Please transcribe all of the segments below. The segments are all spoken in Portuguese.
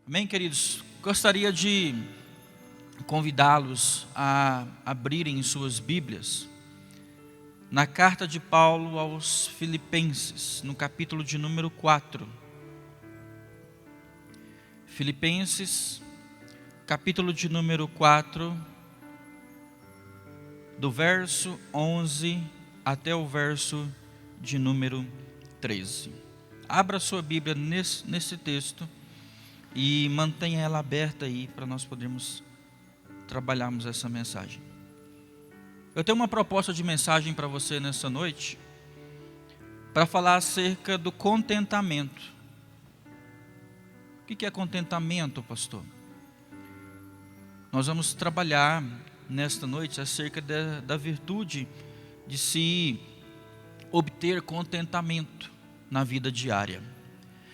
Amém, queridos? Gostaria de convidá-los a abrirem suas Bíblias na carta de Paulo aos Filipenses, no capítulo de número 4. Filipenses, capítulo de número 4, do verso 11 até o verso de número 13. Abra sua Bíblia nesse texto e mantenha ela aberta aí para nós podermos trabalharmos essa mensagem. Eu tenho uma proposta de mensagem para você nessa noite, para falar acerca do contentamento. O que é contentamento, pastor? Nós vamos trabalhar nesta noite acerca da virtude de se obter contentamento na vida diária.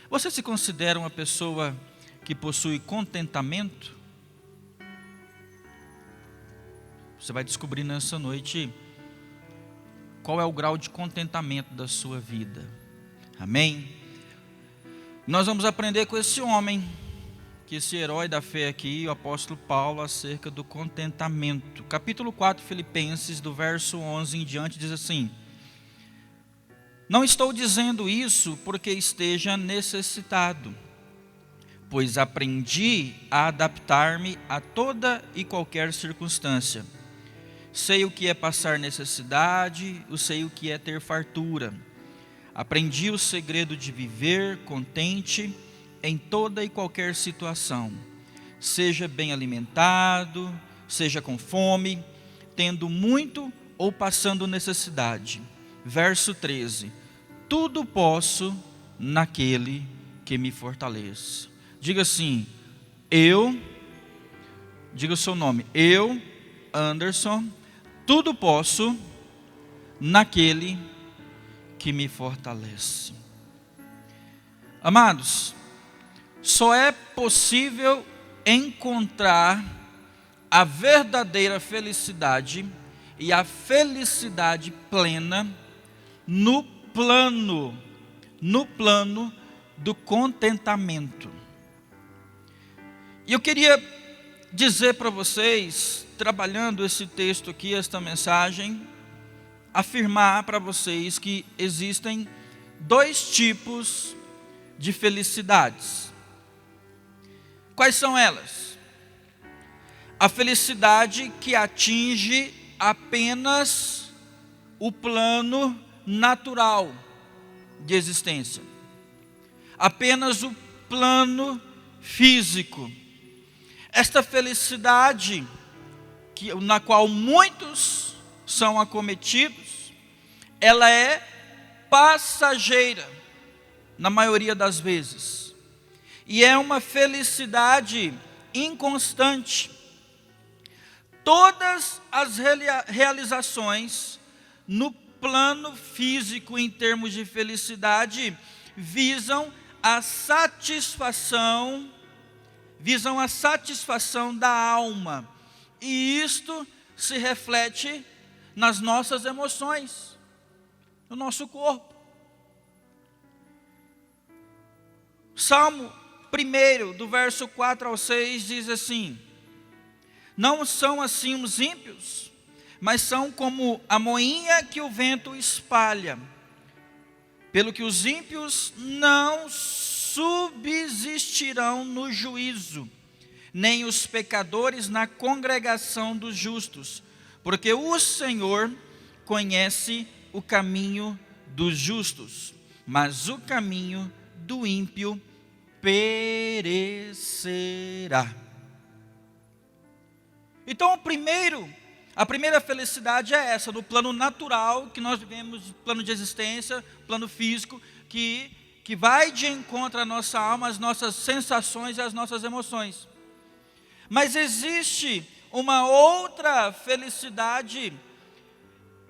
Você se considera uma pessoa que possui contentamento? Você vai descobrir nessa noite qual é o grau de contentamento da sua vida. Amém? Nós vamos aprender com esse homem, que esse herói da fé aqui, o apóstolo Paulo, acerca do contentamento. Capítulo 4, Filipenses, do verso 11 em diante, diz assim: não estou dizendo isso porque esteja necessitado, pois aprendi a adaptar-me a toda e qualquer circunstância. Sei o que é passar necessidade, sei o que é ter fartura. Aprendi o segredo de viver contente em toda e qualquer situação, seja bem alimentado, seja com fome, tendo muito ou passando necessidade. Verso 13: tudo posso naquele que me fortalece. Diga assim, diga o seu nome, eu, Anderson, tudo posso naquele que me fortalece. Amados, só é possível encontrar a verdadeira felicidade e a felicidade plena no plano do contentamento. E eu queria dizer para vocês, trabalhando esse texto aqui, esta mensagem, afirmar para vocês que existem dois tipos de felicidades. Quais são elas? A felicidade que atinge apenas o plano natural de existência, apenas o plano físico. Esta felicidade na qual muitos são acometidos, ela é passageira, na maioria das vezes, e é uma felicidade inconstante. Todas as realizações no plano físico em termos de felicidade visam a satisfação da alma, e isto se reflete nas nossas emoções, no nosso corpo. Salmo 1, do verso 4 ao 6, diz assim: não são assim os ímpios, mas são como a moinha que o vento espalha. Pelo que os ímpios não subsistirão no juízo, nem os pecadores na congregação dos justos, porque o Senhor conhece o caminho dos justos, mas o caminho do ímpio perecerá. Então a primeira felicidade é essa, no plano natural, que nós vivemos, plano de existência, plano físico, que vai de encontro à nossa alma, às nossas sensações e às nossas emoções. Mas existe uma outra felicidade,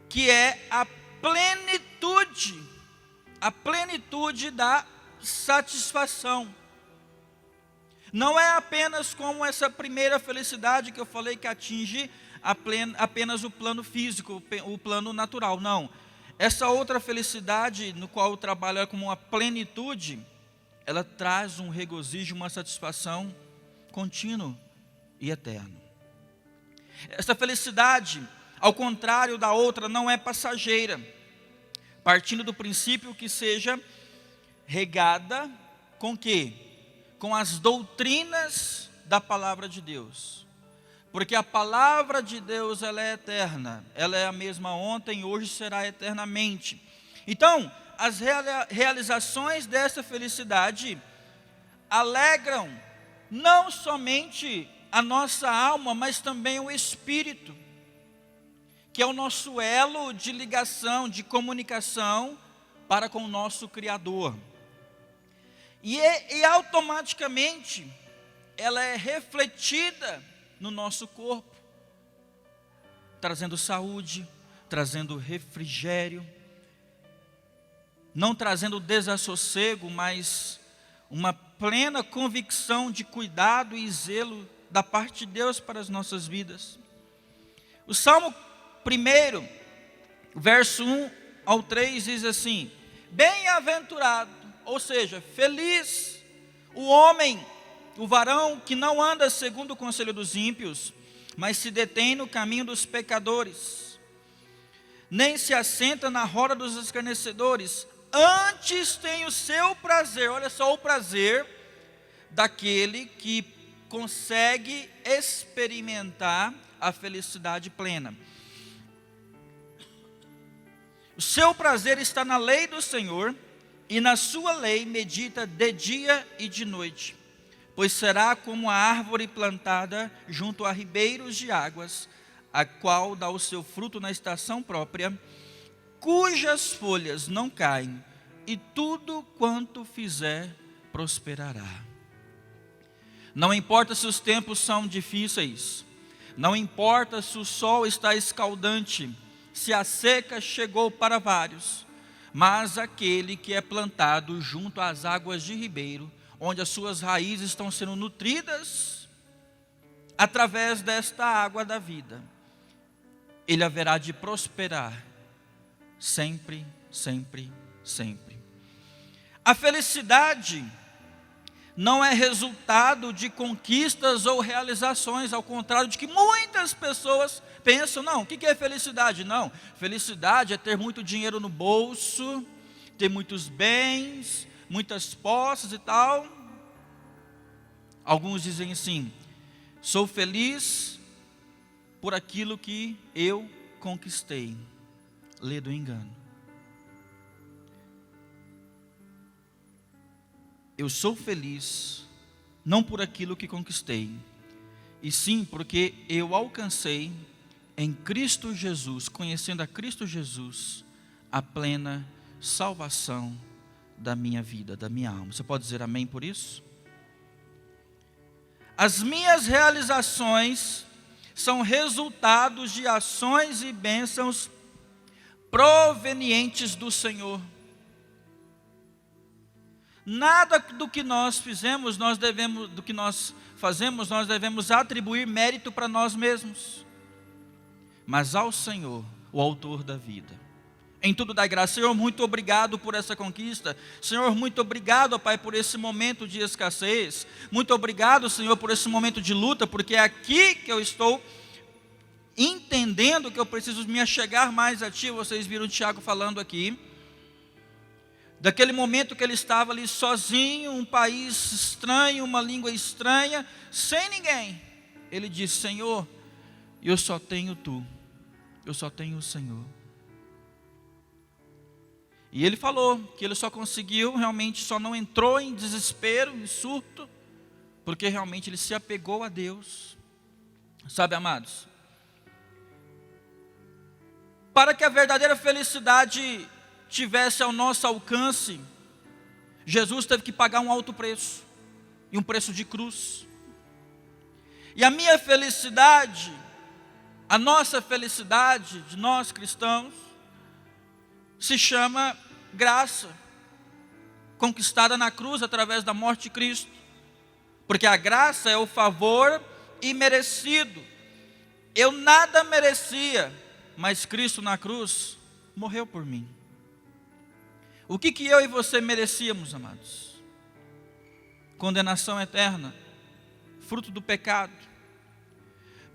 que é a plenitude da satisfação. Não é apenas como essa primeira felicidade que eu falei, que atinge apenas o plano físico, o plano natural, não. Essa outra felicidade, no qual eu trabalho como uma plenitude, ela traz um regozijo, uma satisfação contínuo e eterno. Essa felicidade, ao contrário da outra, não é passageira, partindo do princípio que seja regada com quê? Com as doutrinas da palavra de Deus. Porque a palavra de Deus, ela é eterna, ela é a mesma ontem e hoje será eternamente. Então, as realizações dessa felicidade alegram não somente a nossa alma, mas também o espírito, que é o nosso elo de ligação, de comunicação para com o nosso Criador. E automaticamente ela é refletida no nosso corpo, trazendo saúde, trazendo refrigério, não trazendo desassossego, mas uma plena convicção de cuidado e zelo da parte de Deus para as nossas vidas. O Salmo 1, verso 1 ao 3 diz assim: bem-aventurado, ou seja, feliz o homem, o varão que não anda segundo o conselho dos ímpios, mas se detém no caminho dos pecadores, nem se assenta na roda dos escarnecedores, antes tem o seu prazer, olha só o prazer daquele que consegue experimentar a felicidade plena. O seu prazer está na lei do Senhor, e na sua lei medita de dia e de noite. Pois será como a árvore plantada junto a ribeiros de águas, a qual dá o seu fruto na estação própria, cujas folhas não caem, e tudo quanto fizer prosperará. Não importa se os tempos são difíceis, não importa se o sol está escaldante, se a seca chegou para vários, mas aquele que é plantado junto às águas de ribeiro, onde as suas raízes estão sendo nutridas através desta água da vida, ele haverá de prosperar sempre, sempre, sempre. A felicidade não é resultado de conquistas ou realizações, ao contrário de que muitas pessoas pensam. Não, o que é felicidade? Não, felicidade é ter muito dinheiro no bolso, ter muitos bens, muitas posses e tal. Alguns dizem assim: sou feliz por aquilo que eu conquistei. Lê do engano. Eu sou feliz não por aquilo que conquistei, e sim porque eu alcancei em Cristo Jesus, conhecendo a Cristo Jesus, a plena salvação da minha vida, da minha alma. Você pode dizer amém por isso? As minhas realizações são resultados de ações e bênçãos provenientes do Senhor. Nada do que nós fazemos, nós devemos atribuir mérito para nós mesmos, mas ao Senhor, o autor da vida. Em tudo dai graça. Senhor, muito obrigado por essa conquista. Senhor, muito obrigado, Pai, por esse momento de escassez. Muito obrigado, Senhor, por esse momento de luta, porque é aqui que eu estou entendendo que eu preciso me achegar mais a Ti. Vocês viram o Tiago falando aqui daquele momento que ele estava ali sozinho, um país estranho, uma língua estranha, sem ninguém. Ele disse: Senhor, eu só tenho Tu, eu só tenho o Senhor. E ele falou que ele só conseguiu, realmente só não entrou em desespero, em surto, porque realmente ele se apegou a Deus. Sabe, amados, para que a verdadeira felicidade tivesse ao nosso alcance, Jesus teve que pagar um alto preço, e um preço de cruz. E a minha felicidade, a nossa felicidade de nós cristãos, se chama graça, conquistada na cruz através da morte de Cristo, porque a graça é o favor imerecido. Eu nada merecia, mas Cristo na cruz morreu por mim. O que eu e você merecíamos, amados? condenação eterna, fruto do pecado.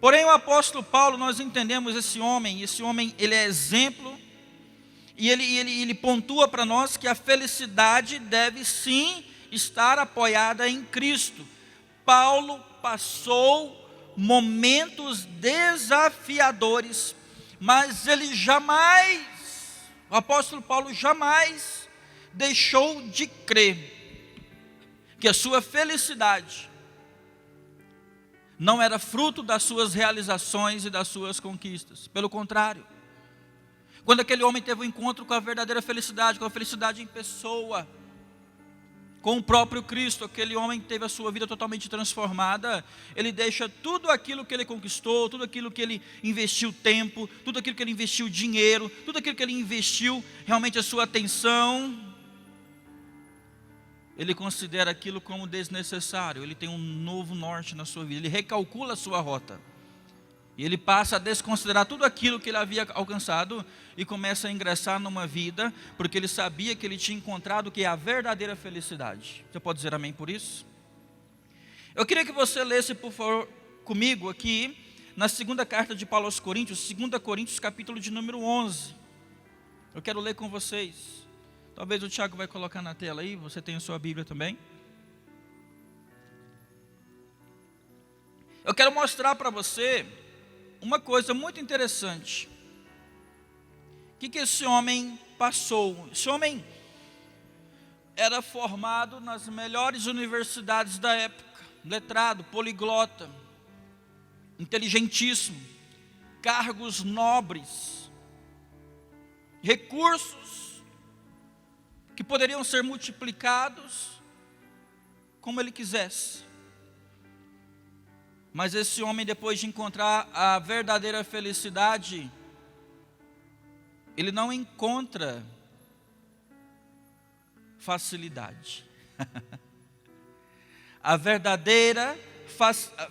Porém, o apóstolo Paulo, nós entendemos esse homem ele é exemplo, e ele pontua para nós que a felicidade deve sim estar apoiada em Cristo. Paulo passou momentos desafiadores, mas o apóstolo Paulo jamais deixou de crer que a sua felicidade não era fruto das suas realizações e das suas conquistas. Pelo contrário, quando aquele homem teve um encontro com a verdadeira felicidade, com a felicidade em pessoa, com o próprio Cristo, aquele homem teve a sua vida totalmente transformada. Ele deixa tudo aquilo que ele conquistou, tudo aquilo que ele investiu tempo, tudo aquilo que ele investiu dinheiro, tudo aquilo que ele investiu realmente a sua atenção, ele considera aquilo como desnecessário. Ele tem um novo norte na sua vida, ele recalcula a sua rota, e ele passa a desconsiderar tudo aquilo que ele havia alcançado e começa a ingressar numa vida, porque ele sabia que ele tinha encontrado o que é a verdadeira felicidade. Você pode dizer amém por isso? Eu queria que você lesse, por favor, comigo aqui, na segunda carta de Paulo aos Coríntios, 2 Coríntios, capítulo de número 11. Eu quero ler com vocês. Talvez o Tiago vai colocar na tela aí, você tem a sua Bíblia também. Eu quero mostrar para você uma coisa muito interessante. O que esse homem passou? Esse homem era formado nas melhores universidades da época, letrado, poliglota, inteligentíssimo, cargos nobres, recursos que poderiam ser multiplicados como ele quisesse. Mas esse homem, depois de encontrar a verdadeira felicidade, ele não encontra facilidade. A verdadeira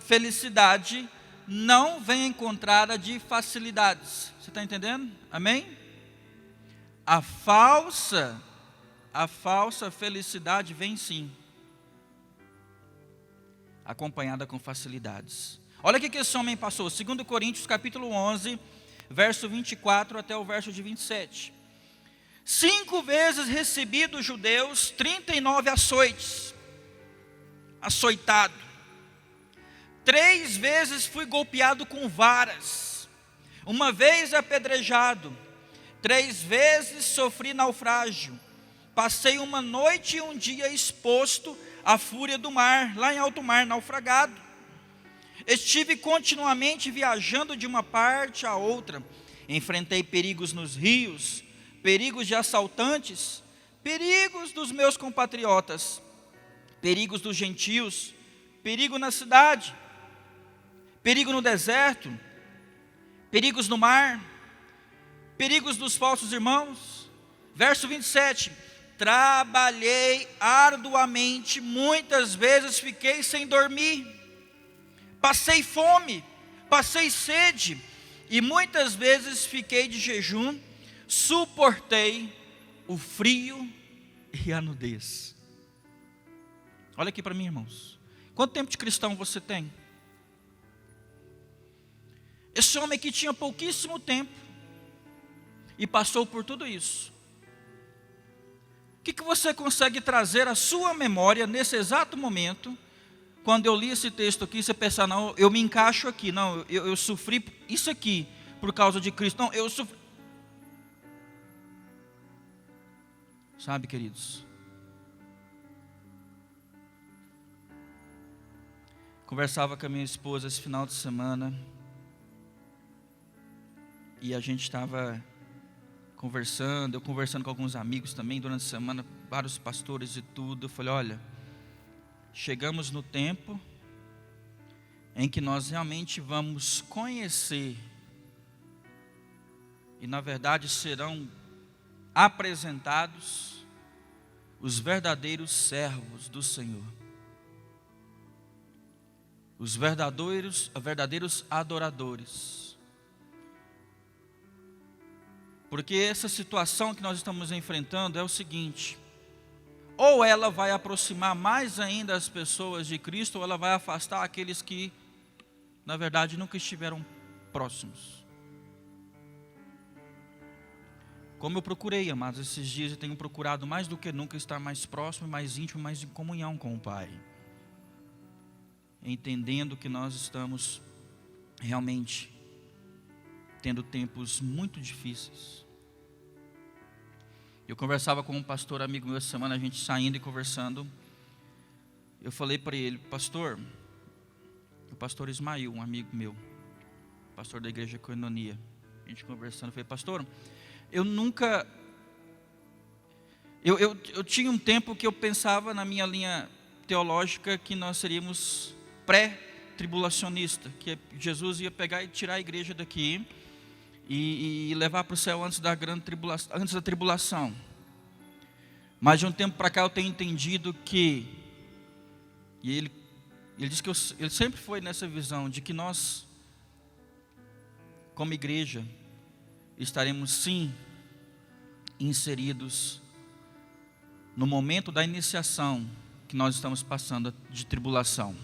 felicidade não vem encontrada de facilidades. Você está entendendo? Amém? A falsa felicidade vem sim, acompanhada com facilidades. Olha o que esse homem passou. 2 Coríntios capítulo 11, verso 24 até o verso de 27. 5 vezes recebi dos judeus 39 açoites, açoitado. 3 vezes fui golpeado com varas, 1 vez apedrejado, 3 vezes sofri naufrágio. Passei 1 noite e 1 dia exposto à fúria do mar, lá em alto mar, naufragado. Estive continuamente viajando de uma parte a outra. Enfrentei perigos nos rios, perigos de assaltantes, perigos dos meus compatriotas, perigos dos gentios, perigo na cidade, perigo no deserto, perigos no mar, perigos dos falsos irmãos. Verso 27. Trabalhei arduamente, muitas vezes fiquei sem dormir, passei fome, passei sede, e muitas vezes fiquei de jejum, suportei o frio e a nudez. Olha aqui para mim, irmãos. Quanto tempo de cristão você tem? Esse homem aqui tinha pouquíssimo tempo e passou por tudo isso. O que você consegue trazer à sua memória nesse exato momento, quando eu li esse texto aqui, você pensar, não, eu me encaixo aqui, não, eu sofri isso aqui por causa de Cristo, não, eu sofri. Sabe, queridos, conversava com a minha esposa esse final de semana, e a gente estava eu conversando com alguns amigos também durante a semana, vários pastores e tudo. Eu falei, olha, chegamos no tempo em que nós realmente vamos conhecer, e na verdade serão apresentados os verdadeiros servos do Senhor, os verdadeiros adoradores. Porque essa situação que nós estamos enfrentando é o seguinte: ou ela vai aproximar mais ainda as pessoas de Cristo, ou ela vai afastar aqueles que, na verdade, nunca estiveram próximos. Como eu procurei, amados, esses dias eu tenho procurado mais do que nunca estar mais próximo, mais íntimo, mais em comunhão com o Pai. Entendendo que nós estamos realmente tendo tempos muito difíceis. Eu conversava com um pastor amigo meu essa semana, a gente saindo e conversando. Eu falei para ele, pastor, o pastor Ismael, um amigo meu, pastor da igreja Coinonia, a gente conversando, eu falei, pastor, eu nunca, eu tinha um tempo que eu pensava na minha linha teológica que nós seríamos pré-tribulacionista, que Jesus ia pegar e tirar a igreja daqui e levar para o céu antes da grande tribulação, antes da tribulação. Mas de um tempo para cá eu tenho entendido que, e ele disse que ele sempre foi nessa visão de que nós, como igreja, estaremos sim inseridos no momento da iniciação que nós estamos passando de tribulação.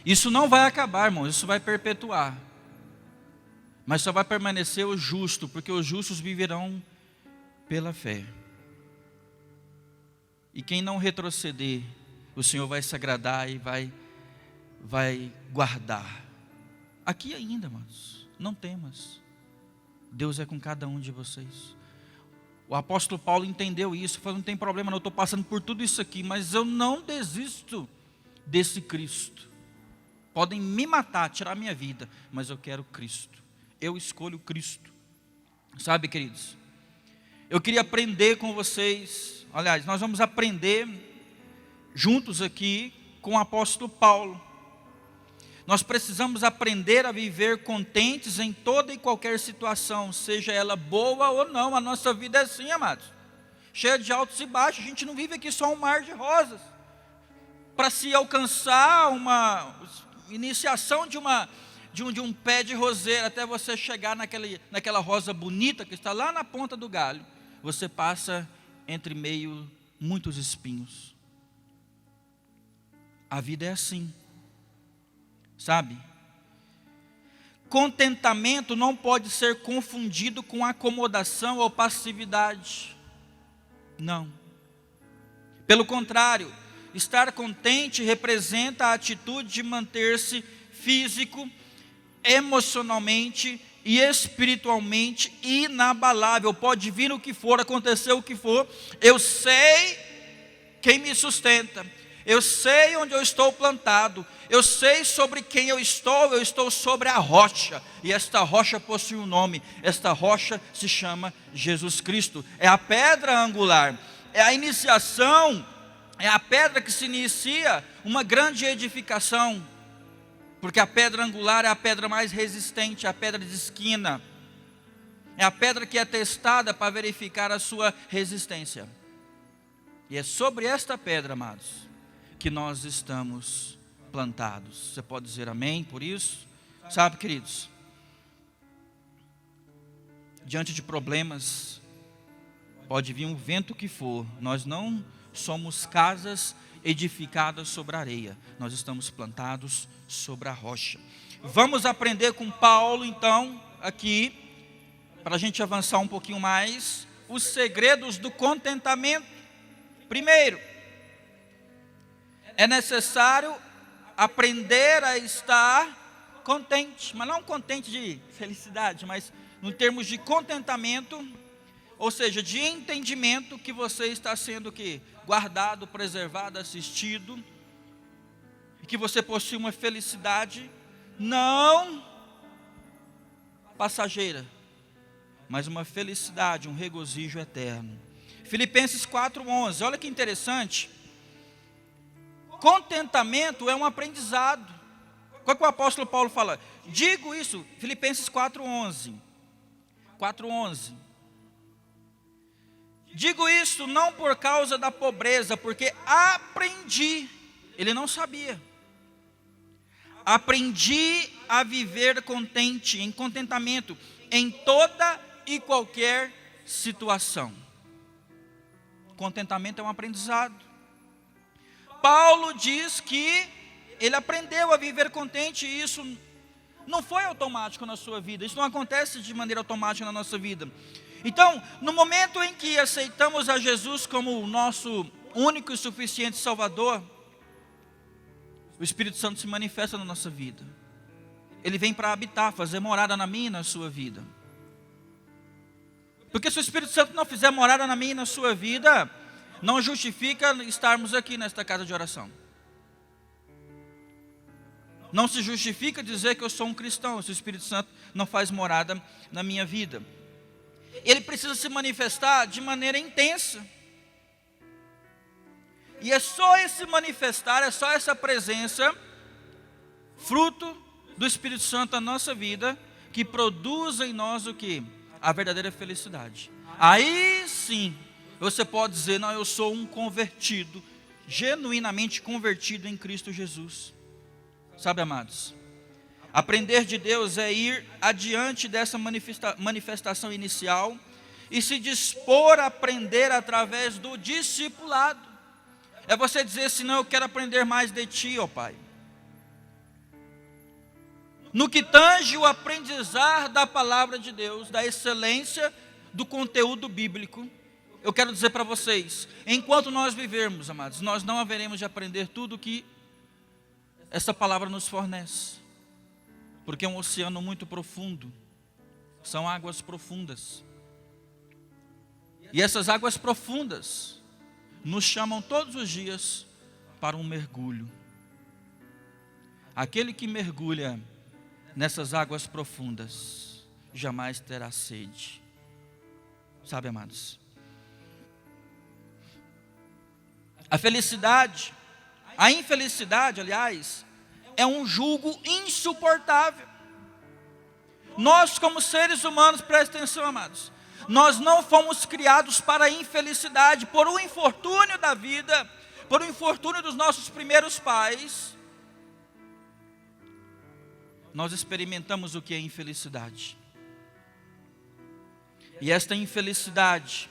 Isso não vai acabar, irmãos, isso vai perpetuar. Mas só vai permanecer o justo, porque os justos viverão pela fé. E quem não retroceder, o Senhor vai se agradar e vai guardar. Aqui ainda, irmãos, não temas. Deus é com cada um de vocês. O apóstolo Paulo entendeu isso, falou, não tem problema, não estou passando por tudo isso aqui, mas eu não desisto desse Cristo. Podem me matar, tirar minha vida, mas eu quero Cristo. Eu escolho Cristo. Sabe, queridos, eu queria aprender com vocês, aliás, nós vamos aprender juntos aqui com o apóstolo Paulo. Nós precisamos aprender a viver contentes em toda e qualquer situação, seja ela boa ou não. A nossa vida é assim, amados, cheia de altos e baixos. A gente não vive aqui só um mar de rosas. Para se alcançar uma iniciação de um pé de roseira, até você chegar naquela rosa bonita que está lá na ponta do galho, você passa entre meio muitos espinhos. A vida é assim. Sabe? Contentamento não pode ser confundido com acomodação ou passividade. Não. Pelo contrário, estar contente representa a atitude de manter-se físico, emocionalmente e espiritualmente inabalável. Pode vir o que for, acontecer o que for, eu sei quem me sustenta. Eu sei onde eu estou plantado, eu sei sobre quem eu estou sobre a rocha, e esta rocha possui um nome, esta rocha se chama Jesus Cristo, é a pedra angular, é a iniciação, é a pedra que se inicia uma grande edificação, porque a pedra angular é a pedra mais resistente, a pedra de esquina, é a pedra que é testada para verificar a sua resistência, e é sobre esta pedra, amados, que nós estamos plantados. Você pode dizer amém por isso? Sabe, queridos, diante de problemas, pode vir um vento que for, nós não somos casas edificadas sobre a areia, nós estamos plantados sobre a rocha. Vamos aprender com Paulo então, aqui, para a gente avançar um pouquinho mais, os segredos do contentamento. Primeiro, é necessário aprender a estar contente, mas não contente de felicidade, mas no termos de contentamento, ou seja, de entendimento que você está sendo guardado, preservado, assistido, e que você possui uma felicidade não passageira, mas uma felicidade, um regozijo eterno. Filipenses 4:11, olha que interessante. Contentamento é um aprendizado. Qual que o apóstolo Paulo fala? Digo isso, Filipenses 4:11. Digo isso não por causa da pobreza, porque aprendi, ele não sabia. Aprendi a viver contente, em contentamento, em toda e qualquer situação. contentamento é um aprendizado. Paulo diz que ele aprendeu a viver contente e isso não foi automático na sua vida. Isso não acontece de maneira automática na nossa vida. Então, no momento em que aceitamos a Jesus como o nosso único e suficiente Salvador, o Espírito Santo se manifesta na nossa vida. Ele vem para habitar, fazer morada na minha e na sua vida. Porque se o Espírito Santo não fizer morada na minha e na sua vida, não justifica estarmos aqui nesta casa de oração. Não se justifica dizer que eu sou um cristão, se o Espírito Santo não faz morada na minha vida. Ele precisa se manifestar de maneira intensa. E é só esse manifestar, é só essa presença, fruto do Espírito Santo na nossa vida, que produz em nós o que? A verdadeira felicidade. Aí sim, você pode dizer, não, eu sou um convertido, genuinamente convertido em Cristo Jesus. Sabe, amados, aprender de Deus é ir adiante dessa manifestação inicial e se dispor a aprender através do discipulado. É você dizer assim, não, eu quero aprender mais de Ti, ó Pai. No que tange o aprendizar da palavra de Deus, da excelência do conteúdo bíblico, eu quero dizer para vocês, enquanto nós vivermos, amados, nós não haveremos de aprender tudo que essa palavra nos fornece, porque é um oceano muito profundo, são águas profundas, e essas águas profundas nos chamam todos os dias para um mergulho. Aquele que mergulha nessas águas profundas jamais terá sede. Sabe, amados, a felicidade, a infelicidade, aliás, é um jugo insuportável. Nós, como seres humanos, presta atenção, amados, nós não fomos criados para a infelicidade. Por um infortúnio da vida, por um infortúnio dos nossos primeiros pais, nós experimentamos o que é infelicidade. E esta infelicidade,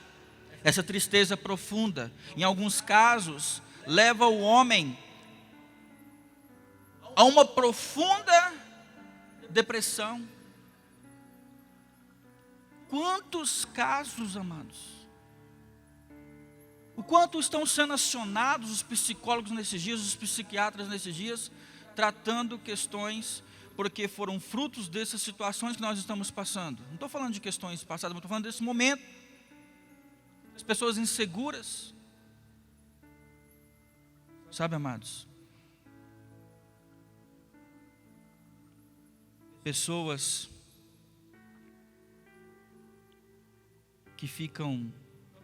essa tristeza profunda, em alguns casos, leva o homem a uma profunda depressão. Quantos casos, amados? O quanto estão sendo acionados os psicólogos nesses dias, os psiquiatras nesses dias, tratando questões, porque foram frutos dessas situações que nós estamos passando. Não estou falando de questões passadas, mas estou falando desse momento. As pessoas inseguras. Sabe, amados? Pessoas que ficam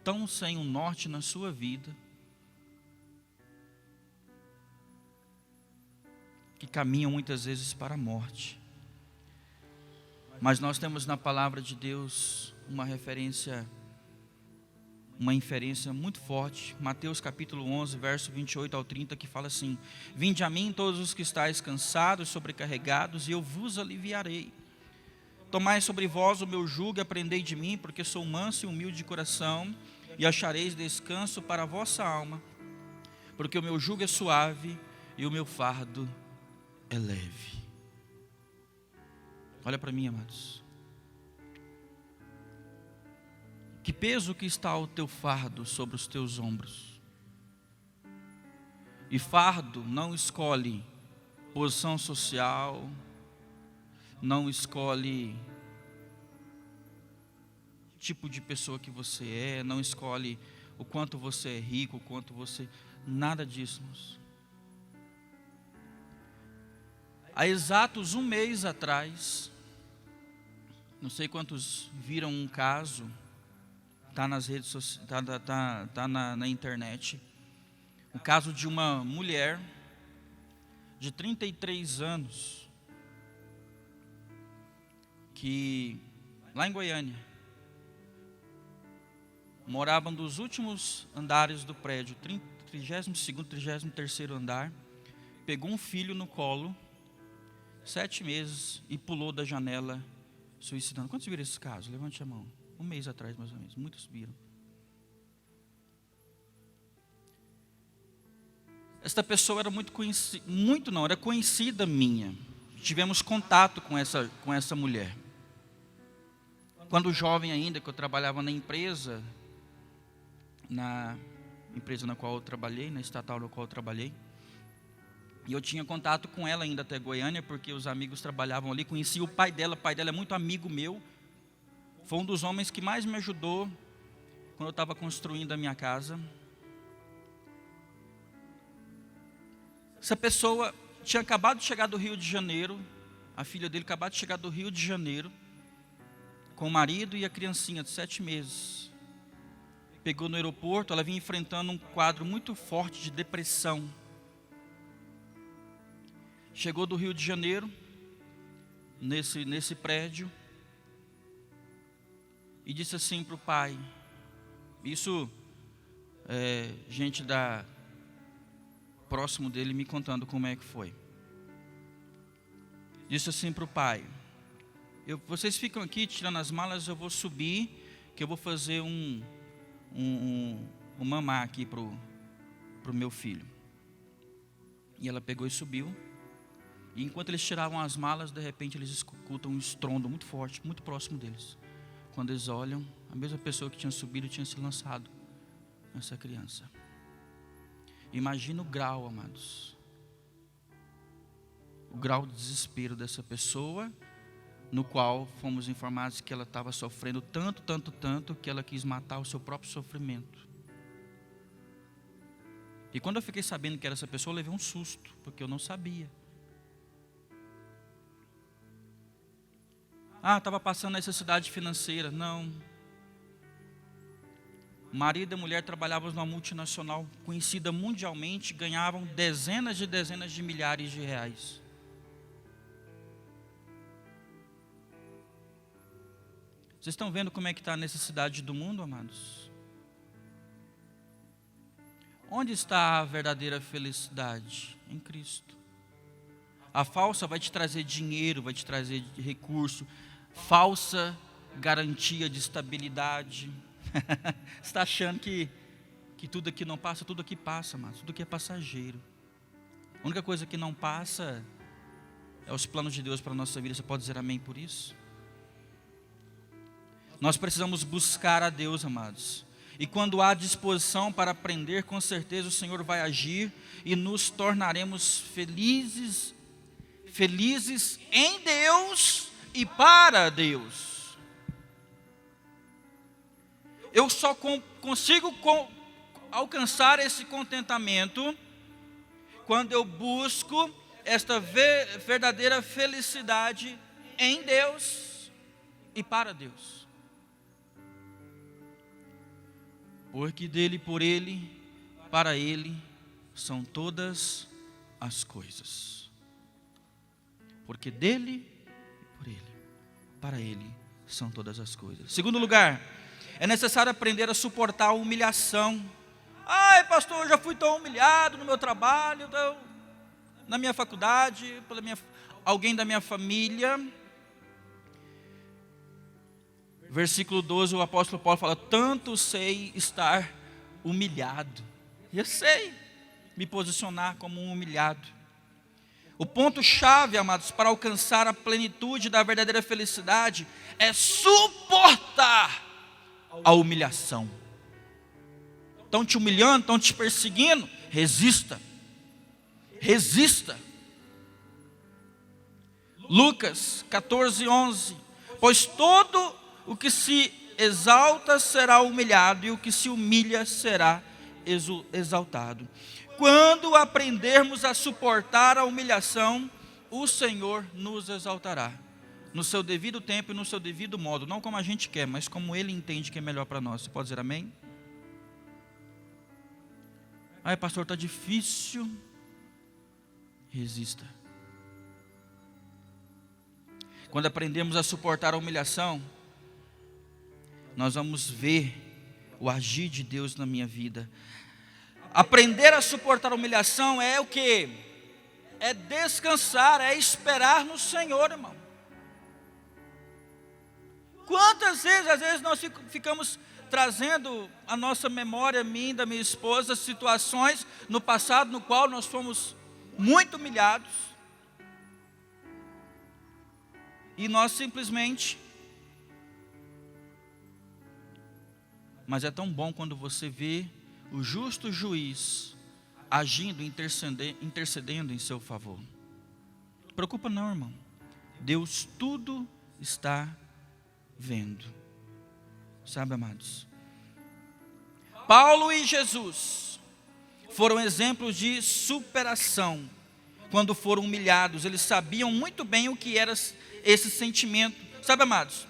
tão sem um norte na sua vida, que caminham muitas vezes para a morte. Mas nós temos na palavra de Deus uma inferência muito forte, Mateus capítulo 11, verso 28 ao 30, que fala assim: vinde a mim todos os que estáis cansados, sobrecarregados, e eu vos aliviarei. Tomai sobre vós o meu jugo e aprendei de mim, porque sou manso e humilde de coração, e achareis descanso para a vossa alma, porque o meu jugo é suave e o meu fardo é leve. Olha para mim, amados. Que peso que está o teu fardo sobre os teus ombros? E fardo não escolhe posição social, não escolhe tipo de pessoa que você é, não escolhe o quanto você é rico, o quanto você... Nada disso, irmãos. Há exatos um mês atrás, não sei quantos viram um caso, está nas redes sociais, tá na internet, um caso de uma mulher de 33 anos, que lá em Goiânia, morava nos últimos andares do prédio, 32º, 33º andar, pegou um filho no colo, 7 meses, e pulou da janela, suicidando. Quantos viram esse caso? Levante a mão. Um mês atrás, mais ou menos. Muitos viram. Esta pessoa era era conhecida minha. Tivemos contato com essa mulher. Quando jovem ainda, que eu trabalhava na empresa na qual eu trabalhei, na estatal na qual eu trabalhei, e eu tinha contato com ela ainda até Goiânia, porque os amigos trabalhavam ali, conheci o pai dela é muito amigo meu, foi um dos homens que mais me ajudou quando eu estava construindo a minha casa. Essa pessoa tinha acabado de chegar do Rio de Janeiro, a filha dele acabado de chegar do Rio de Janeiro, com o marido e a criancinha de 7 meses. Pegou no aeroporto, ela vinha enfrentando um quadro muito forte de depressão. Chegou do Rio de Janeiro, nesse prédio, e disse assim para o pai, isso, gente próximo dele me contando como é que foi. Disse assim para o pai, vocês ficam aqui tirando as malas, eu vou subir, que eu vou fazer um mamá aqui pro meu filho. E ela pegou e subiu. E enquanto eles tiravam as malas, de repente eles escutam um estrondo muito forte, muito próximo deles. Quando eles olham, a mesma pessoa que tinha subido tinha se lançado nessa criança. Imagina o grau, amados. O grau de desespero dessa pessoa, no qual fomos informados que ela estava sofrendo tanto, que ela quis matar o seu próprio sofrimento. E quando eu fiquei sabendo que era essa pessoa, eu levei um susto, porque eu não sabia. Estava passando necessidade financeira. Não. Marido e mulher trabalhavam numa multinacional conhecida mundialmente, ganhavam dezenas de milhares de reais. Vocês estão vendo como é que está a necessidade do mundo, amados? Onde está a verdadeira felicidade? Em Cristo. A falsa vai te trazer dinheiro, vai te trazer recurso, falsa garantia de estabilidade. Você está achando que tudo aqui não passa? Tudo aqui passa, mas tudo aqui é passageiro. A única coisa que não passa é os planos de Deus para a nossa vida. Você pode dizer amém por isso? Nós precisamos buscar a Deus, amados. E quando há disposição para aprender, com certeza o Senhor vai agir e nos tornaremos felizes em Deus e para Deus. Eu só consigo alcançar esse contentamento quando eu busco esta verdadeira felicidade em Deus e para Deus. Porque dele, por ele, para ele são todas as coisas. Porque dele, por ele, para ele são todas as coisas. Segundo lugar, é necessário aprender a suportar a humilhação. Ai, pastor, eu já fui tão humilhado no meu trabalho, na minha faculdade, alguém da minha família. Versículo 12, o apóstolo Paulo fala, tanto sei estar humilhado. Eu sei me posicionar como um humilhado. O ponto-chave, amados, para alcançar a plenitude da verdadeira felicidade é suportar a humilhação. Estão te humilhando, estão te perseguindo? Resista. Resista. Lucas 14:11. Pois todo o que se exalta será humilhado, e o que se humilha será exaltado. Quando aprendermos a suportar a humilhação, o Senhor nos exaltará, no seu devido tempo e no seu devido modo, não como a gente quer, mas como Ele entende que é melhor para nós. Você pode dizer amém? Ai, pastor, está difícil. Resista. Quando aprendemos a suportar a humilhação, nós vamos ver o agir de Deus na minha vida. Aprender a suportar a humilhação é o quê? É descansar, é esperar no Senhor, irmão. Quantas vezes, às vezes nós ficamos trazendo à nossa memória, minha e da minha esposa, situações no passado no qual nós fomos muito humilhados. E nós simplesmente... Mas é tão bom quando você vê o justo juiz agindo, intercedendo em seu favor. Não preocupa não, irmão. Deus tudo está vendo. Sabe, amados? Paulo e Jesus foram exemplos de superação. Quando foram humilhados, eles sabiam muito bem o que era esse sentimento. Sabe, amados?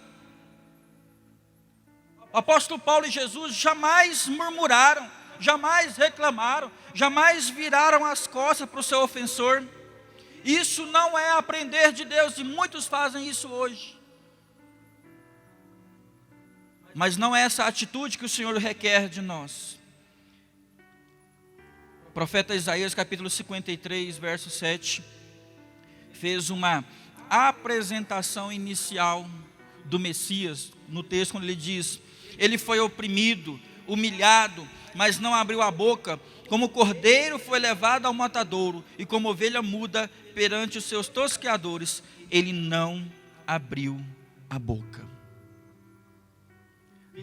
O apóstolo Paulo e Jesus jamais murmuraram, jamais reclamaram, jamais viraram as costas para o seu ofensor. Isso não é aprender de Deus, e muitos fazem isso hoje. Mas não é essa atitude que o Senhor requer de nós. O profeta Isaías, capítulo 53, verso 7, fez uma apresentação inicial do Messias, no texto quando ele diz: ele foi oprimido, humilhado, mas não abriu a boca. Como cordeiro foi levado ao matadouro, e como ovelha muda perante os seus tosqueadores, ele não abriu a boca.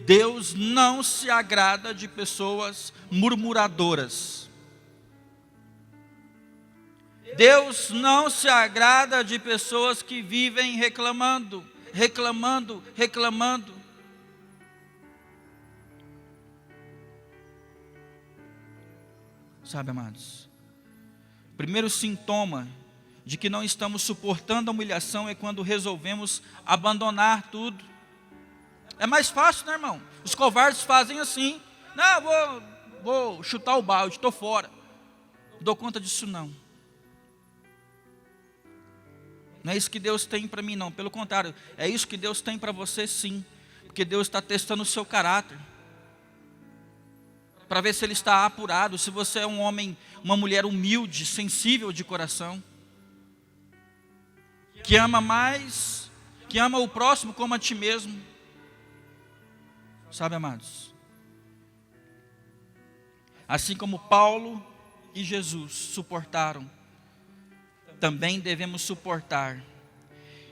Deus não se agrada de pessoas murmuradoras. Deus não se agrada de pessoas que vivem reclamando. Sabe, amados? O primeiro sintoma de que não estamos suportando a humilhação é quando resolvemos abandonar tudo. É mais fácil, né, irmão? Os covardes fazem assim: não, vou chutar o balde, estou fora. Não dou conta disso não. Não é isso que Deus tem para mim não, pelo contrário, é isso que Deus tem para você sim. Porque Deus está testando o seu caráter, para ver se ele está apurado, se você é um homem, uma mulher humilde, sensível de coração, que ama mais, que ama o próximo como a ti mesmo. Sabe, amados? Assim como Paulo e Jesus suportaram, também devemos suportar.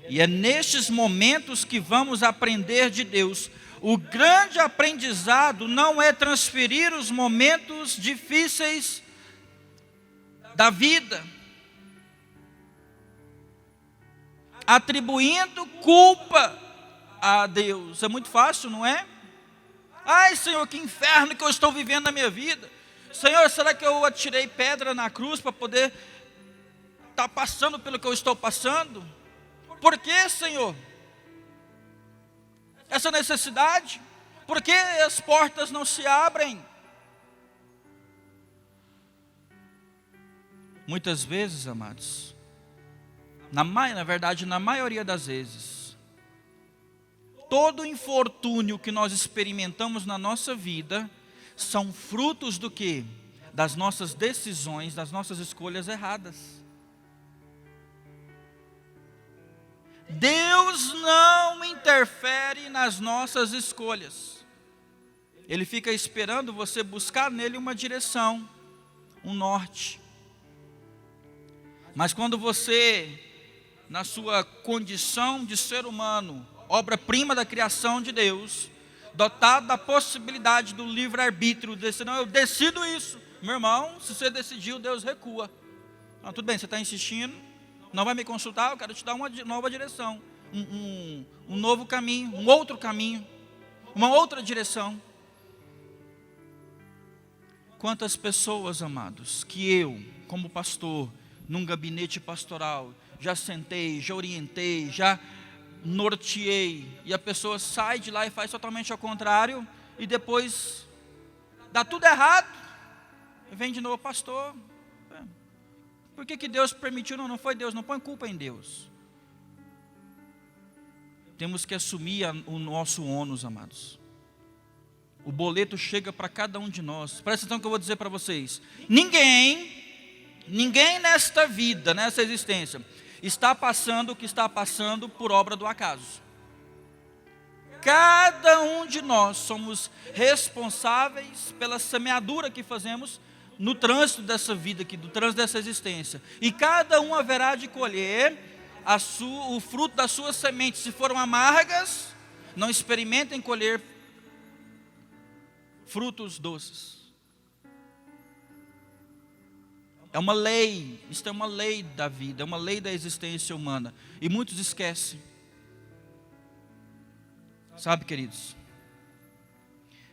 E é nestes momentos que vamos aprender de Deus. O grande aprendizado não é transferir os momentos difíceis da vida, atribuindo culpa a Deus. É muito fácil, não é? Ai, Senhor, que inferno que eu estou vivendo na minha vida. Senhor, será que eu atirei pedra na cruz para poder estar passando pelo que eu estou passando? Por que, Senhor? Essa necessidade? Por que as portas não se abrem? Muitas vezes, amados, na maioria das vezes, todo infortúnio que nós experimentamos na nossa vida são frutos do quê? Das nossas decisões, das nossas escolhas erradas. Deus não interfere nas nossas escolhas. Ele fica esperando você buscar nele uma direção, um norte. Mas quando você, na sua condição de ser humano, obra-prima da criação de Deus, dotado da possibilidade do livre-arbítrio, não, eu decido isso. Meu irmão, se você decidiu, Deus recua. Então, tudo bem, você está insistindo, não vai me consultar, eu quero te dar uma nova direção, um novo caminho, um outro caminho, uma outra direção. Quantas pessoas, amados, que eu, como pastor, num gabinete pastoral, já sentei, já orientei, já norteei, e a pessoa sai de lá e faz totalmente ao contrário, e depois dá tudo errado, e vem de novo, pastor, por que Deus permitiu? Não foi Deus, não põe culpa em Deus. Temos que assumir o nosso ônus, amados. O boleto chega para cada um de nós. Presta atenção que eu vou dizer para vocês. Ninguém nesta vida, nessa existência, está passando o que está passando por obra do acaso. cada um de nós somos responsáveis pela semeadura que fazemos no trânsito dessa vida aqui, do trânsito dessa existência. E cada um haverá de colher o fruto das suas sementes. Se foram amargas, não experimentem colher frutos doces. É uma lei, isto é uma lei da vida, é uma lei da existência humana. E muitos esquecem. Sabe, queridos?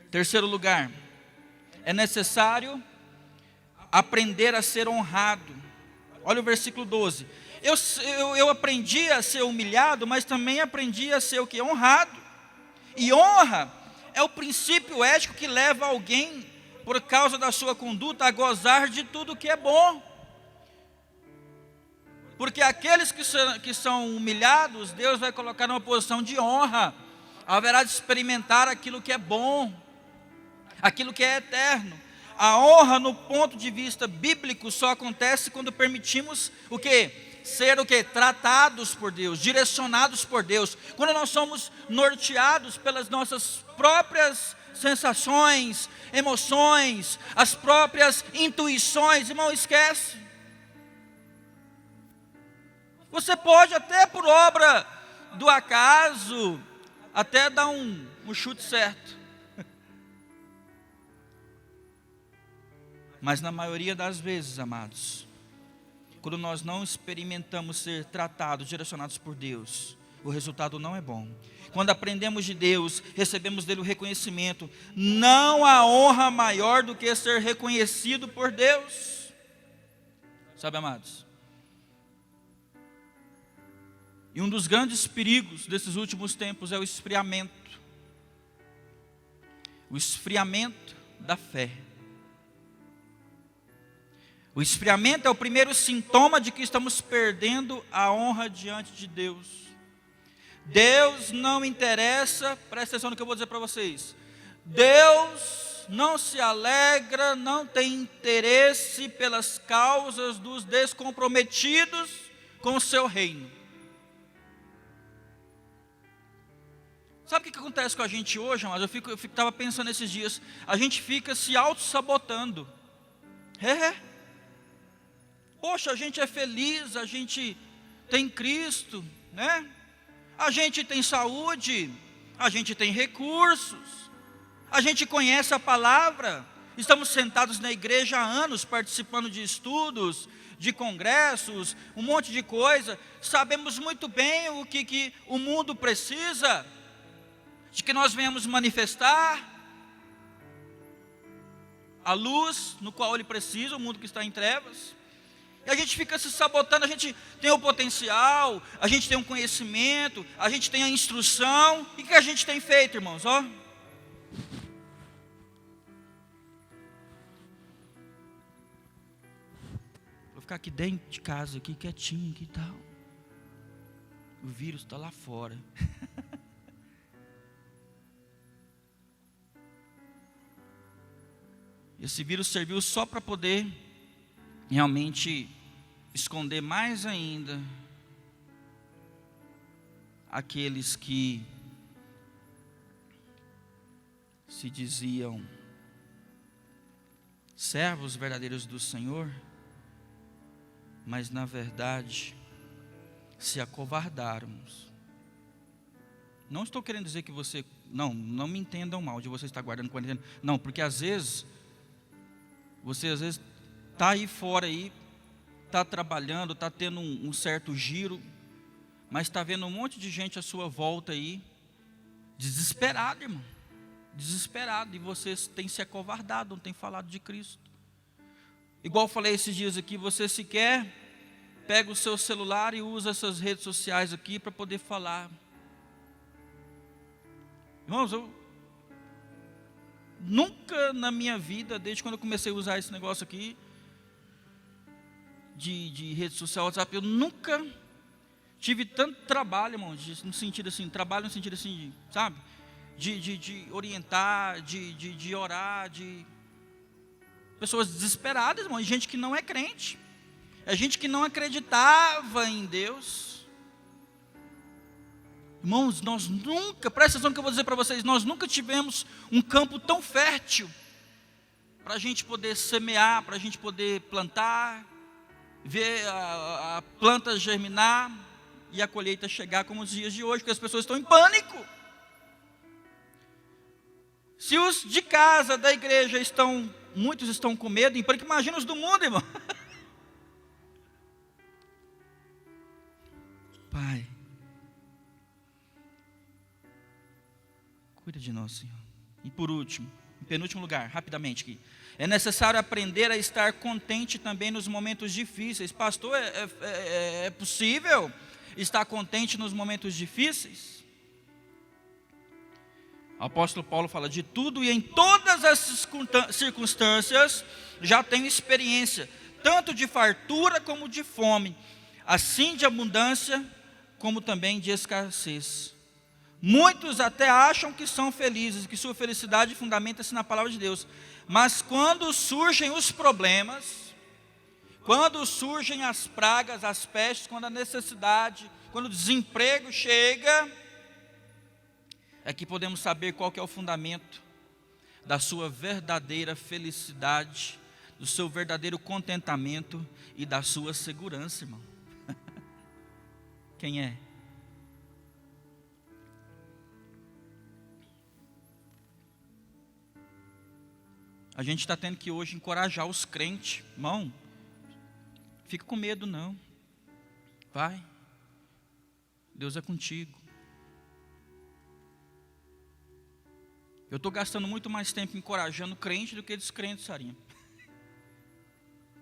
Terceiro lugar, é necessário aprender a ser honrado. Olha o versículo 12. Eu aprendi a ser humilhado, mas também aprendi a ser o quê? Honrado. E honra é o princípio ético que leva alguém, por causa da sua conduta, a gozar de tudo que é bom. Porque aqueles que são humilhados, Deus vai colocar numa posição de honra. Haverá de experimentar aquilo que é bom, aquilo que é eterno. A honra, no ponto de vista bíblico, só acontece quando permitimos o quê? Ser o quê? Tratados por Deus, direcionados por Deus. Quando nós somos norteados pelas nossas próprias sensações, emoções, as próprias intuições, irmão, esquece. Você pode até por obra do acaso, até dar um chute certo. Mas na maioria das vezes, amados, quando nós não experimentamos ser tratados, direcionados por Deus, o resultado não é bom. Quando aprendemos de Deus, recebemos dele o reconhecimento. Não há honra maior do que ser reconhecido por Deus. Sabe, amados? E um dos grandes perigos desses últimos tempos é o esfriamento. O esfriamento da fé. O esfriamento é o primeiro sintoma de que estamos perdendo a honra diante de Deus. Deus não interessa, presta atenção no que eu vou dizer para vocês. Deus não se alegra, não tem interesse pelas causas dos descomprometidos com o seu reino. Sabe o que acontece com a gente hoje, mas eu estava pensando esses dias, a gente fica se auto-sabotando. Poxa, a gente é feliz, a gente tem Cristo, né? A gente tem saúde, a gente tem recursos, a gente conhece a palavra, estamos sentados na igreja há anos, participando de estudos, de congressos, um monte de coisa, sabemos muito bem o que o mundo precisa, de que nós venhamos manifestar a luz no qual ele precisa, o mundo que está em trevas. E a gente fica se sabotando, a gente tem o potencial, a gente tem um conhecimento, a gente tem a instrução. E o que a gente tem feito, irmãos? Ó. Vou ficar aqui dentro de casa, aqui quietinho, aqui e tal. O vírus está lá fora. Esse vírus serviu só para poder realmente esconder mais ainda aqueles que se diziam servos verdadeiros do Senhor, mas na verdade se acovardaram. Não estou querendo dizer que você, não me entendam mal de você estar guardando quarentena, não, porque às vezes você está aí fora, está trabalhando, está tendo um certo giro, mas está vendo um monte de gente à sua volta aí, desesperado, irmão, desesperado, e você tem se acovardado, não tem falado de Cristo. Igual eu falei esses dias aqui, você sequer pega o seu celular e usa essas redes sociais aqui para poder falar. Irmãos, eu nunca na minha vida, desde quando eu comecei a usar esse negócio aqui, de rede social, WhatsApp, eu nunca tive tanto trabalho, irmão, no sentido assim, trabalho no sentido assim, sabe? De orientar, de orar, de pessoas desesperadas, irmão, gente que não é crente, é gente que não acreditava em Deus. Irmãos, nós nunca, presta atenção no que eu vou dizer para vocês, nós nunca tivemos um campo tão fértil para a gente poder semear, para a gente poder plantar, ver a planta germinar e a colheita chegar como os dias de hoje, porque as pessoas estão em pânico. Se os de casa, da igreja, muitos estão com medo, em pânico, imagina os do mundo, irmão. Pai, cuida de nós, Senhor. E por último, em penúltimo lugar, rapidamente aqui, é necessário aprender a estar contente também nos momentos difíceis. Pastor, é possível estar contente nos momentos difíceis? O apóstolo Paulo fala: de tudo e em todas as circunstâncias já tenho experiência, tanto de fartura como de fome, assim de abundância como também de escassez. Muitos até acham que são felizes, que sua felicidade fundamenta-se na palavra de Deus. Mas quando surgem os problemas, quando surgem as pragas, as pestes, quando a necessidade, quando o desemprego chega, é que podemos saber qual que é o fundamento da sua verdadeira felicidade, do seu verdadeiro contentamento e da sua segurança, irmão. Quem é? A gente está tendo que hoje encorajar os crentes. Irmão, fica com medo não. Vai. Deus é contigo. Eu estou gastando muito mais tempo encorajando crente do que descrente, Sarinha.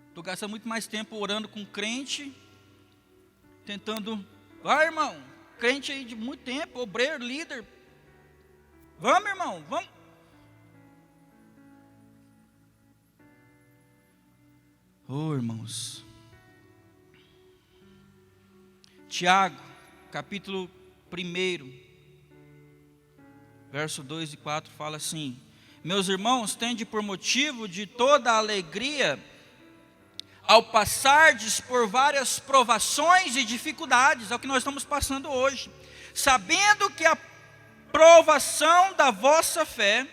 Estou gastando muito mais tempo orando com crente, tentando, vai irmão, crente aí de muito tempo, obreiro, líder. Vamos irmão, vamos. Oh irmãos. Tiago, capítulo 1, verso 2 e 4 fala assim: meus irmãos, tende por motivo de toda alegria ao passardes por várias provações e dificuldades, é o que nós estamos passando hoje, sabendo que a provação da vossa fé,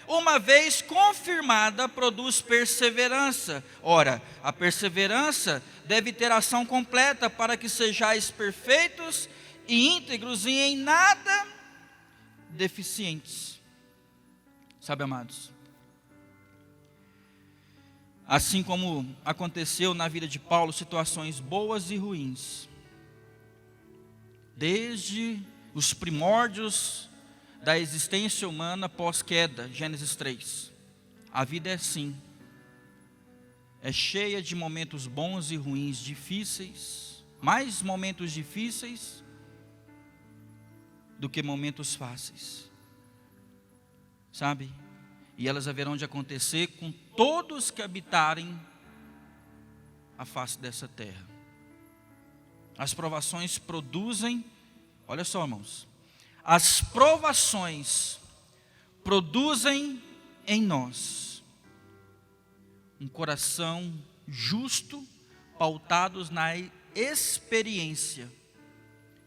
uma vez confirmada, produz perseverança. Ora, a perseverança deve ter ação completa, para que sejais perfeitos e íntegros e em nada deficientes. Sabe, amados, assim como aconteceu na vida de Paulo, situações boas e ruins, desde os primórdios da existência humana pós-queda, Gênesis 3, a vida é assim, é cheia de momentos bons e ruins, difíceis, mais momentos difíceis do que momentos fáceis, sabe? E elas haverão de acontecer com todos que habitarem a face dessa terra. As provações produzem, olha só irmãos, as provações produzem em nós um coração justo, pautados na experiência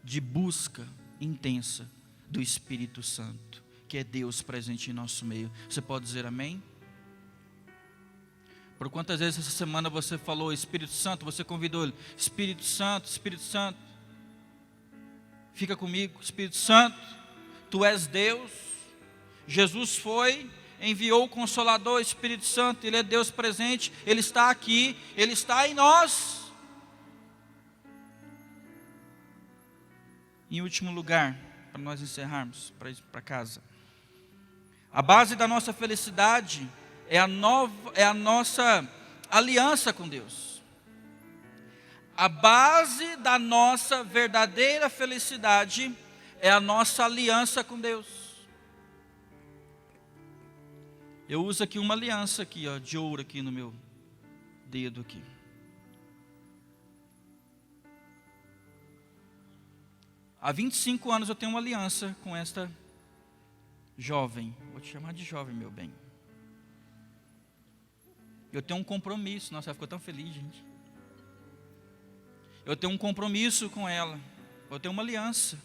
de busca intensa do Espírito Santo, que é Deus presente em nosso meio. Você pode dizer amém? Por quantas vezes essa semana você falou Espírito Santo, você convidou ele, Espírito Santo, fica comigo, Espírito Santo, tu és Deus. Jesus foi, enviou o Consolador, Espírito Santo, ele é Deus presente, ele está aqui, ele está em nós. Em último lugar, para nós encerrarmos, para ir para casa, a base da nossa felicidade é a nossa aliança com Deus. A base da nossa verdadeira felicidade é a nossa aliança com Deus. Eu uso aqui uma aliança aqui, ó, de ouro aqui no meu dedo aqui. Há 25 anos eu tenho uma aliança com esta jovem. Vou te chamar de jovem, meu bem. Eu tenho um compromisso. Nossa, ela ficou tão feliz, gente. Eu tenho um compromisso com ela. Eu tenho uma aliança.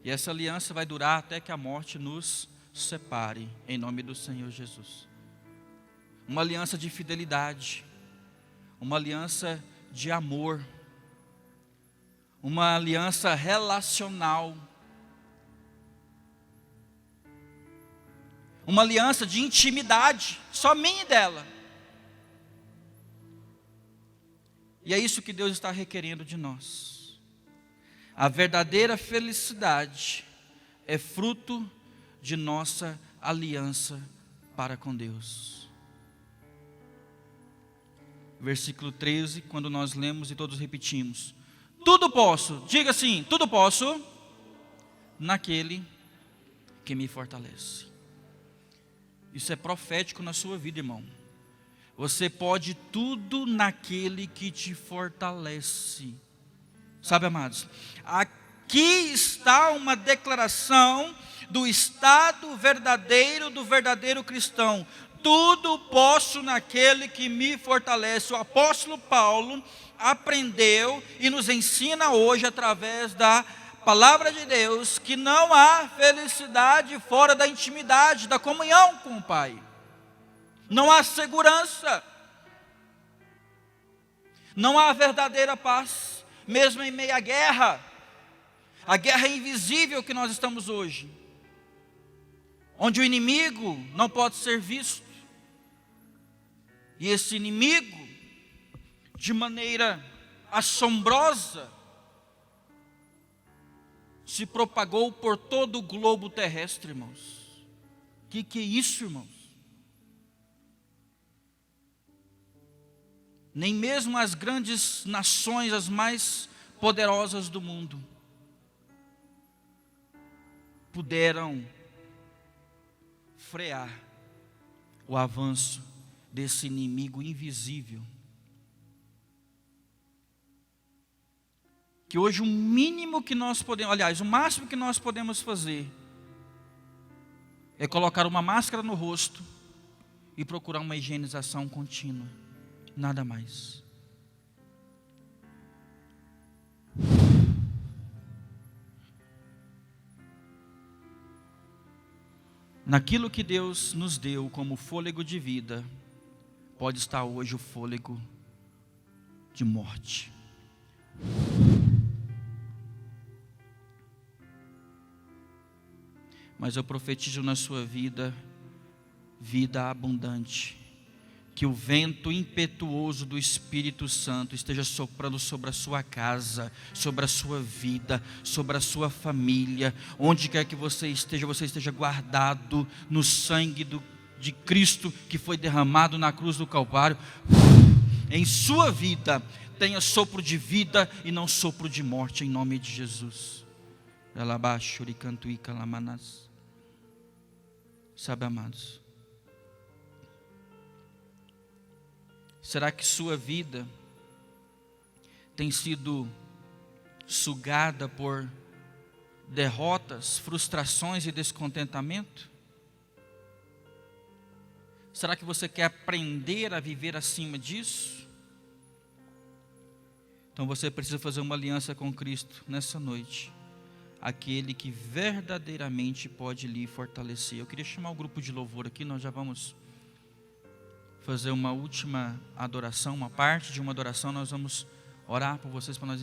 E essa aliança vai durar até que a morte nos separe, em nome do Senhor Jesus. Uma aliança de fidelidade, uma aliança de amor, uma aliança relacional, uma aliança de intimidade, só minha e dela. E é isso que Deus está requerendo de nós. A verdadeira felicidade é fruto de nossa aliança para com Deus. Versículo 13, quando nós lemos e todos repetimos: tudo posso, diga assim, tudo posso naquele que me fortalece. Isso é profético na sua vida, irmão. Você pode tudo naquele que te fortalece. Sabe, amados, aqui está uma declaração do estado verdadeiro do verdadeiro cristão. Tudo posso naquele que me fortalece. O apóstolo Paulo aprendeu e nos ensina hoje através da palavra de Deus que não há felicidade fora da intimidade, da comunhão com o Pai. Não há segurança, não há verdadeira paz, mesmo em meio à guerra, a guerra invisível que nós estamos hoje, onde o inimigo não pode ser visto, e esse inimigo, de maneira assombrosa, se propagou por todo o globo terrestre, irmãos. Que é isso, irmãos? Nem mesmo as grandes nações, as mais poderosas do mundo, puderam frear o avanço desse inimigo invisível. Que hoje o mínimo que nós podemos, aliás, o máximo que nós podemos fazer é colocar uma máscara no rosto e procurar uma higienização contínua. Nada mais. Naquilo que Deus nos deu como fôlego de vida, pode estar hoje o fôlego de morte. Mas eu profetizo na sua vida, vida abundante. Que o vento impetuoso do Espírito Santo esteja soprando sobre a sua casa, sobre a sua vida, sobre a sua família. Onde quer que você esteja guardado no sangue de Cristo que foi derramado na cruz do Calvário. Em sua vida, tenha sopro de vida e não sopro de morte, em nome de Jesus. Sabe, amados, será que sua vida tem sido sugada por derrotas, frustrações e descontentamento? Será que você quer aprender a viver acima disso? Então você precisa fazer uma aliança com Cristo nessa noite, aquele que verdadeiramente pode lhe fortalecer. Eu queria chamar o grupo de louvor aqui, nós já vamos fazer uma última adoração, uma parte de uma adoração. Nós vamos orar por vocês para nós